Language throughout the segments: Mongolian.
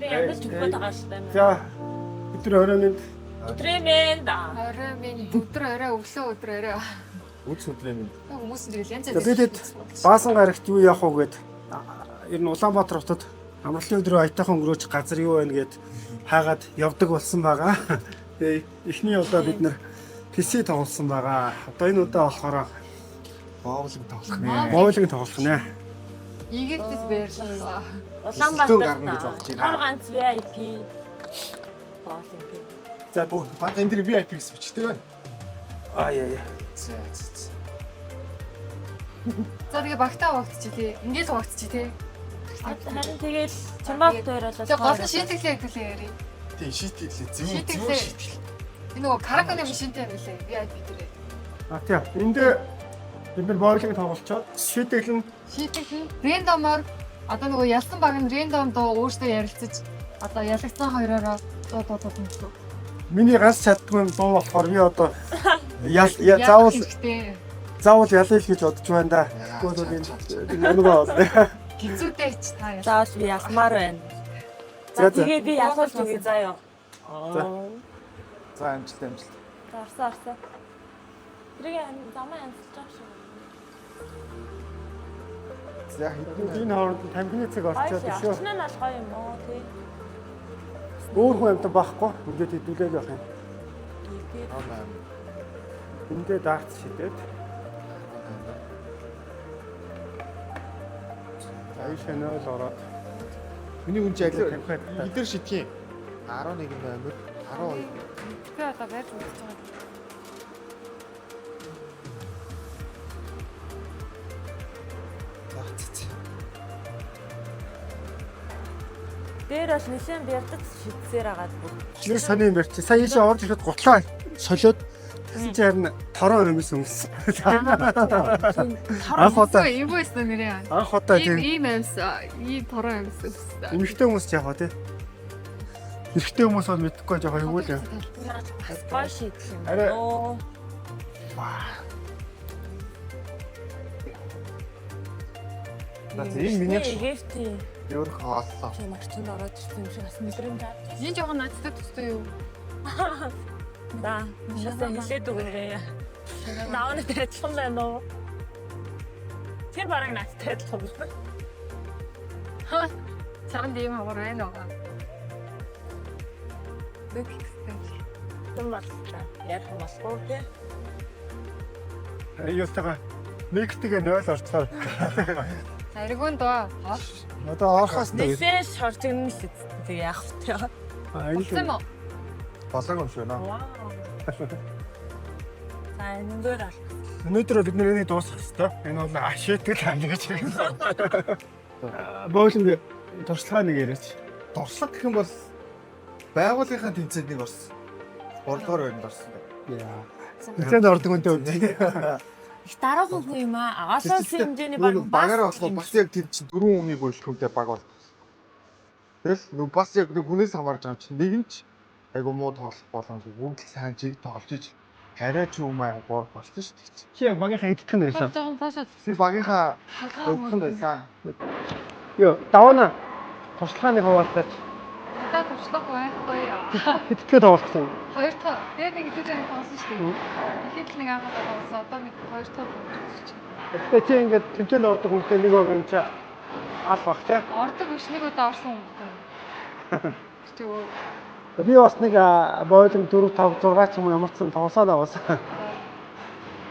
янз зүггүй байгаа шүү дээ. За өдөр оройн Өдрэмэнд Орой минь өдөр орой өглөө өдөр орой. Үс өдрийн минь. Хүмүүс нь тэгэл янз бидэд баасан гарагт юу яах вэ гэд ер нь Улаанбаатар хотод амралтын өдрөө аятайхан өнгөрөөж газар юу байна гэд хаагаад явдаг болсон байгаа. Тэгээ эхний удаа бид нэр PC тоглосон байгаа. Одоо энэ удаа болохоор Боолыг тоглох нэ. боолыг тоглох нэ. Игэгдэс байрлаа. Улаанбаатар хар ганц VIP боолын. За баг энэ дэр VIP гэсэн бичдэг байна. Яа. За. За тэгээ багтаа багтчих тий. Ингээд багтчих тий. Харин тэгэл чамааг тойролоо. Тэгээ гол нь шийтгэлээ хэлээ яри. Тийм шийтгэлээ зөв Шийтгэлээ. Энэ нөгөө караканы машинтай байлаа. VIP дээрээ. Тийм. Энд бид нар боолыг тоглолцоод шийтгэл нь Шийтгэл рандомоор одоо нөгөө ялсан баг нь рандом доо өөртөө ярилцаж одоо ялагдсан хоёроо дуу томцоо. миний ганц чаддгүй дуу болохоор би одоо заавал ялъя л гэж бодож байна да. Тэгвэл энэ нөгөө Гизүүтэй ч та яа. Заавал би ялмаар байна. За тэгээ би ялуулж өгье заяа. За амжилт. Арсаа. Тэрийг замаа янзлж байгаа шүү. За хэдэн энэ хооронд тамхины цаг орчоод шүү. Очно нь алгаа юм уу тий. Өөр хүн амт байхгүй. Ингээд хэдүүлээд байх юм. аа Эндээ даарц шидэд. Айшанаа л ороод. миний үн жаглаа. Эдгээр шидхийн 11 номер 12. Би одоо байж үзэж байгаа. Дээр бол нэлээд бярдад шидсээр агаад бүр. Нэр сони юм барьчих. Сая ийшээ орж ирэхэд гутлаа солиод тэгсэн чинь харин тороо юмс өмс. Анх удаа Юу байсан нэрээ. анх удаа тийм Ийм амс, ийм тороо амс өссөн. эмэгтэй хүмүүс ч яах вэ те. Эрэгтэй хүмүүс бол мэдэхгүй жоохон юу л юм. Гой шийдэл юм. Арай. Оо. За энэ миний гифти. өөрөөх оллоо. Чи марчнд ороод ирсэн юм шиг бас мэдрэмж авч. Энэ жоохон надтай төстэй юу? Да. Шасаа хэлээд өгөөрэй. Нааны адилхан байна уу? Тэр бараг надтай адилхан байна. Чамд ийм хавар байна уу? Бэкстэй. Томлоо. Яг хамаахгүй тий. Юустайгаа нэгтэйгээ 0 орцоор. Аригун доо. Одоо орхоос нь Нэлээд шорчгон шид. Тэг яах вэ? Болсон юм уу? Болоог юм шүү наа. За энэгээр ал. өнөөдөр бид нэрний дуусгах хэрэгтэй. Энэ бол ашигтгэл хань гэж. Боолын туршлагаа нэг яриач. Туршлага гэх юм бол байгууллагын тэмцээнд нэг орсон. 3 дугаар байранд орсон. Яа. Тэнд ордог үнтэй үү? Их дараагүй хүн юм аа. Агаасаас хэмжээний Багаар болохоо бас яг тэр чинь 4 өмнөний үйлчлэгтэй баг бол. Тэгэл нүг бас яг нэг хүнээс хамаарч байгаа чинь нэг нь ч айгу муу тоглох боломжгүй. Бүгд л сайн чиг тоглож иж хараа ч юм аа гоо болсон шүү дээ. Чи яг багийнхаа эдгэх нь байсан. Жоохон цаашаа. Тэр багийнхаа өгсөн байсан. Йоо, давна. Туршлагын хаваалтаа Та туршлага байхгүй. хэдтгэл тоглосон. Хоёр дахь дээр нэг хэдэж байгаа болсон шүү дээ. Ихэд л нэг ангаа болсон. Одоо нэг хоёр дахь болж байна. Гэтэ чи ингээд тэмцээнд ордог хүнтэй нэг баг юм чи аль бах те. Ордог биш нэг удаа орсон юм. Тэгвэл Би бас нэг боолын 4 5 6 ч юм уу ямар ч сан тоглосоо даваас.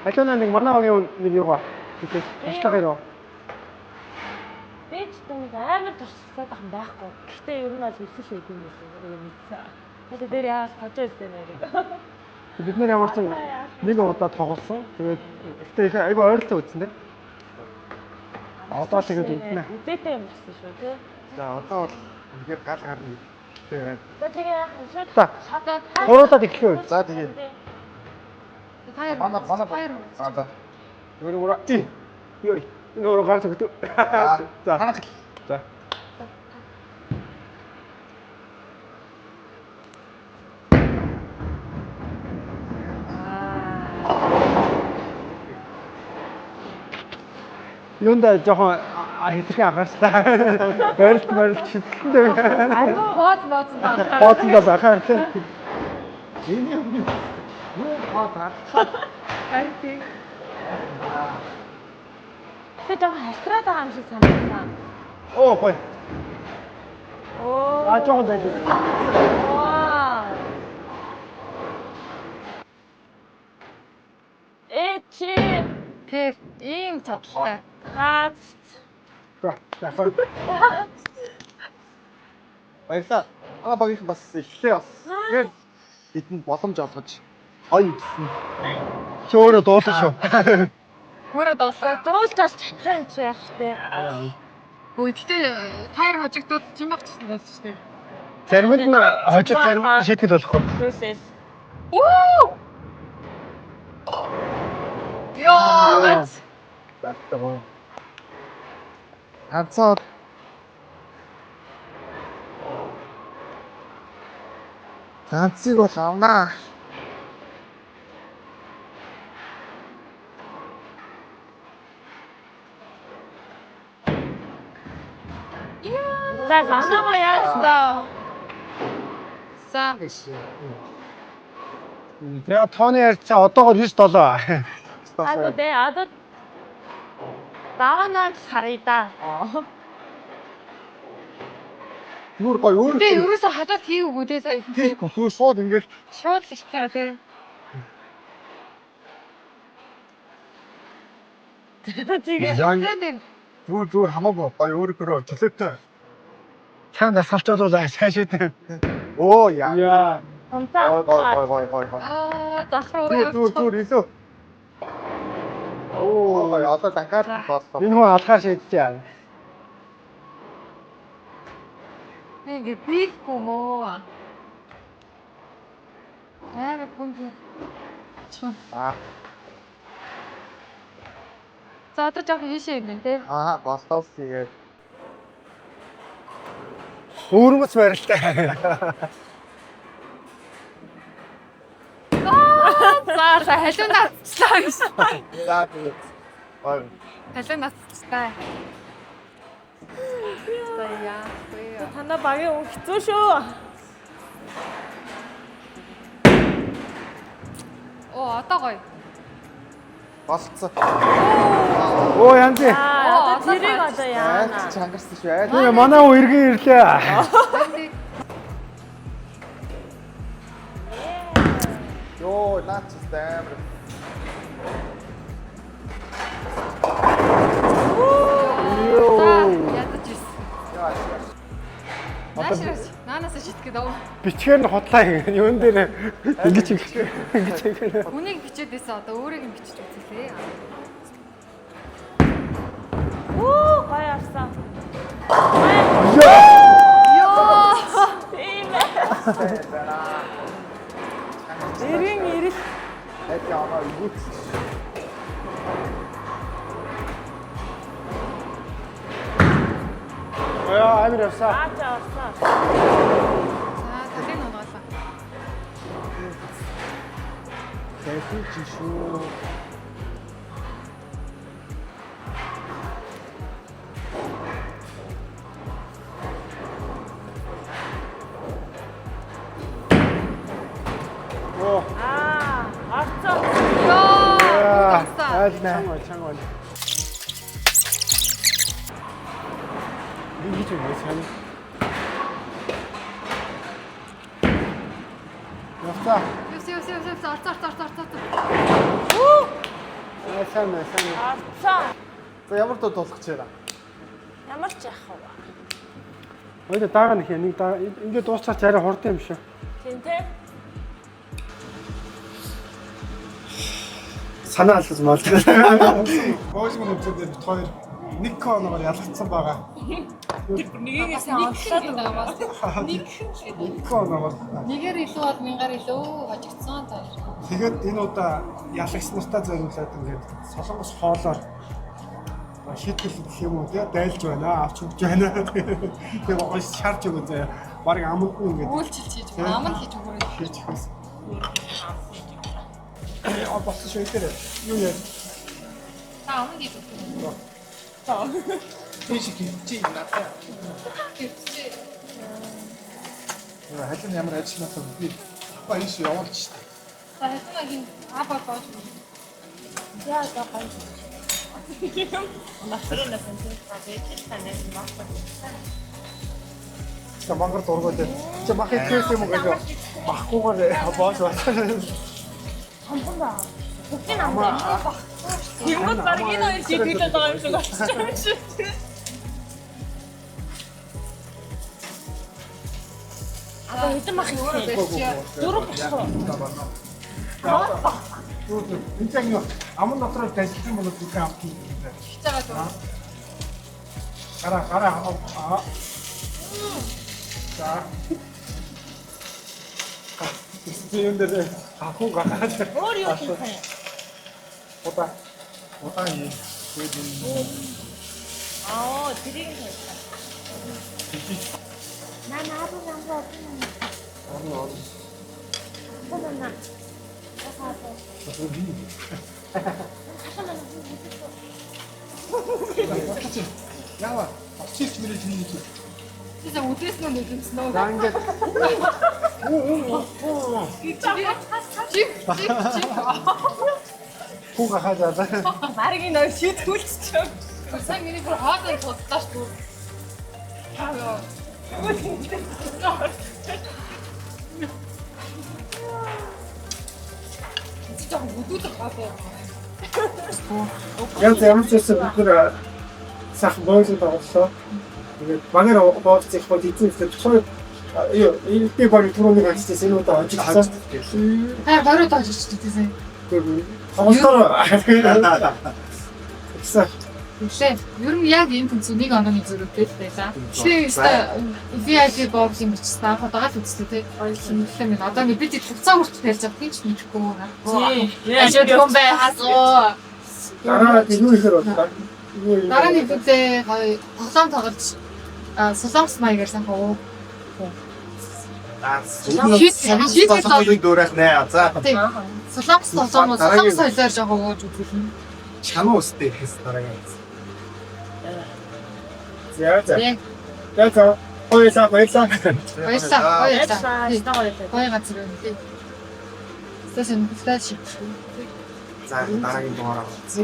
Алина нэг манай багийн нэг юу ба. Тэгээд туршлага яруу. Би ч нэг амар туршлагатай байх юм байхгүй. Гэхдээ ер нь бол өсөл хийх юм байна. Тэгээд дээр яа хожоо ирсэн нэр. Бид нэр ямар ч нэг удаа тоглосон. Тэгээд гэтээ айгу ойролцоо үзсэн те. Одоо тэгээд үзнэ. Үзээтэй юм болсон шүү тий. За одоо бол үнэхээр гал гарна. Тэгээд Тэгээ шууд шатаад Гуруулаад эхлэв. за тэгээд таяр. манай Таяр. за Өөр тий. Йой. Нөр гарч өгдөө. За. танах За. Юунда жоохон хэдхэн анхаарчлаа. Барилт шидэлтэй. Бод Бооцондоо анхаар тийм. Энэ юм. Боод. харин Тэгээд жоо хасраад байгаа юм шиг санагдсан. Оо гоё. Оо. Жоохон байж. Вау. Чи тэр ийм цадтай. хаац. Баярлаа. Багийнхан бас эхлээ бас. Тэгээд бидэнд боломж олгож гоё гэсэн. Чи өөрөө дуулах шүү. Өөрөө доослоо. Дуулж чадсан ч яах вэ? Гэхдээ тайр хожигдоод чим багчсан байсан шүү дээ. Заримд нь хожид зарим нь шийтгэл болох уу? Process. Вуу! Яа! Баттаа. Ханцаа Ганцыг бол авнаа. За манаа яастаа. За. Тэгээ тооны ярьцаа одоогоор 9-7. 아도 내 아도 나가나 잘이다. Нүр гоё өөр. Тэ ерөөсө хадаад хийгээгүй дээ сая. Хөө шууд ингээд Шууд л ихтэй тий. 지금 зүр хамаагүй гоё өөрөөр төлөөтэй. Цаан дасгалчууд бол сайн шийдэ. Оо яа. 진짜 гоё. Аа захруу. Зүр илүү. Оо одоо дахиад болсон. Энэ хүн алхаар шийдчихээ. 이게 비고 뭐. 아, 공부. Аа За одоо жоох хийшээ 있는데. болтоос тэгээд Өөрмөц барилтаа. За халуун нацлаа гэсэн. яа тэгээд гоё. Халуун нацлаа. За яа. 단나 방에 오 хэцүү. Оо одоо гоё. Болцсон. Оо янз. 아, 아도 지를 가자 야나. Чангарсан шүү. Тэгээ манай уу иргэн ирлээ. Йоо, наач стэм. Ядаж ирсэн. Яа. Наашраач. Наанаас шитгэхэд ав. Бичгээр нь хотлаа юун дээр ингэж. Үнийг бичээд байсан одоо өөрийг нь бичиж үзүүлээ. 오, 과야사. Йоо. 이메. 이링. Хайт яамаа үгүй. Яа амир явсаа. 아자 왔어. За талын унаалаа. Тэхүү чи шүү. Оо. 아, 왔어. Йоо. 창원. 이게 좀 괜찮아. явсаа. Юс. Арцаа. Сайн. 왔어. За ямар дуу дуулах чираа. ямар ч яах вэ? Өөдөө даага нэг нэг даа ингээд дуусчих арай хурд юм шүү. Тэнтэй? Санаа алдсан мал. Боожмын үзүүдээр бит хоёр нэг коноор ялгцсан байгаа. Нэгээс онцлоод байгаа. Нэг коноор. Нэгээр илүү бол мянгаар илүү хожигдсан таа. Тэгээд энэ удаа ялагчнартаа зориулаад ингээд солонгос хоолоор шийтгэл гэх юм уу тий дайлж байна авч өгч байна. Тэгээд гоо шарж өгөө заяа. Бараг амд нь ингээд Үйлчилж хийж байгаа. Аманд хийж өгөөрэй. хийж хэлсэн. Болсон шүү дээ. Юу яа. Та аманд хийж өгөөрэй. Тийш хийчих надаа. Халин ямар ажилласаа би баяж явуулж штэ. Хажуугийн апа бооч. Яа за гай. Масрынаас энэ тавьж танаас махсан. Та мангар дургуулээ. Чи мах хийх юм уу гэж махгүйгээр боос байна. Хамбанда. Бүгд амаа. Юмд баг энэ хоёр шийдвэрлээд байгаа юм шиг болчихсон. Аа хэдэн мах Өөрөө хийх. барьчихъя. Дөрөв болох. энэ яг нэг аман дотроо ажилласан бол үгүй авах юм. Хийж байгаа дөө. Гараа. За. Ийм дээр ахуу гараад. Өөр юу хийх юм? Удаа юм. Аа тэрийг хийх. Наа аав намраа. Бонна. Яа, очиж мөрөж хийх. Тийш үдээс нь үлдсэн нөө. За ингээд Чип. хүүга хажаа. Барыг энэ хоёр шийдүүлчихв. Сайн миний бүр хаадан тултааш бүр. Жоо бүдүүдэг хаадан. Ямар ч байсан бид нэр сайхан боолсон тоглолоо. Тэгээд багаар боолцох хот эзэн тэр би барыг түрүүний ажижсэн энэ удаа ажигласан. Та баруу таажиж тийсэн. Хамсаар гэсэн. Шээ, ер нь яг энэ тэнцвэрийг онооны зөрүүтэй байлаа. Шээ, VIP box юм чи стаф дагаад үзтээ тий. Ойлсон юм. Одоо бид хугацаа хүртэл ярьж байгаа гэж мэдхгүй байна. Ажид юм бай хасуу. Дараа нь юу ихэр болоо. Дараа нь бидээ тоглоом тоглож солонгос маягаар санхаа. Шийдэл дуурайх нэ. За. Солонгос тоглоом солонгос соёлоор жоо өгөөж үзүүлнэ. Чамаа өстэй хэс дараагийн. За. Хоёлаа. Баярлалаа. Яа, Гоё газар байна тий. Тэсэн флэш. За дараагийн дугаараа. За.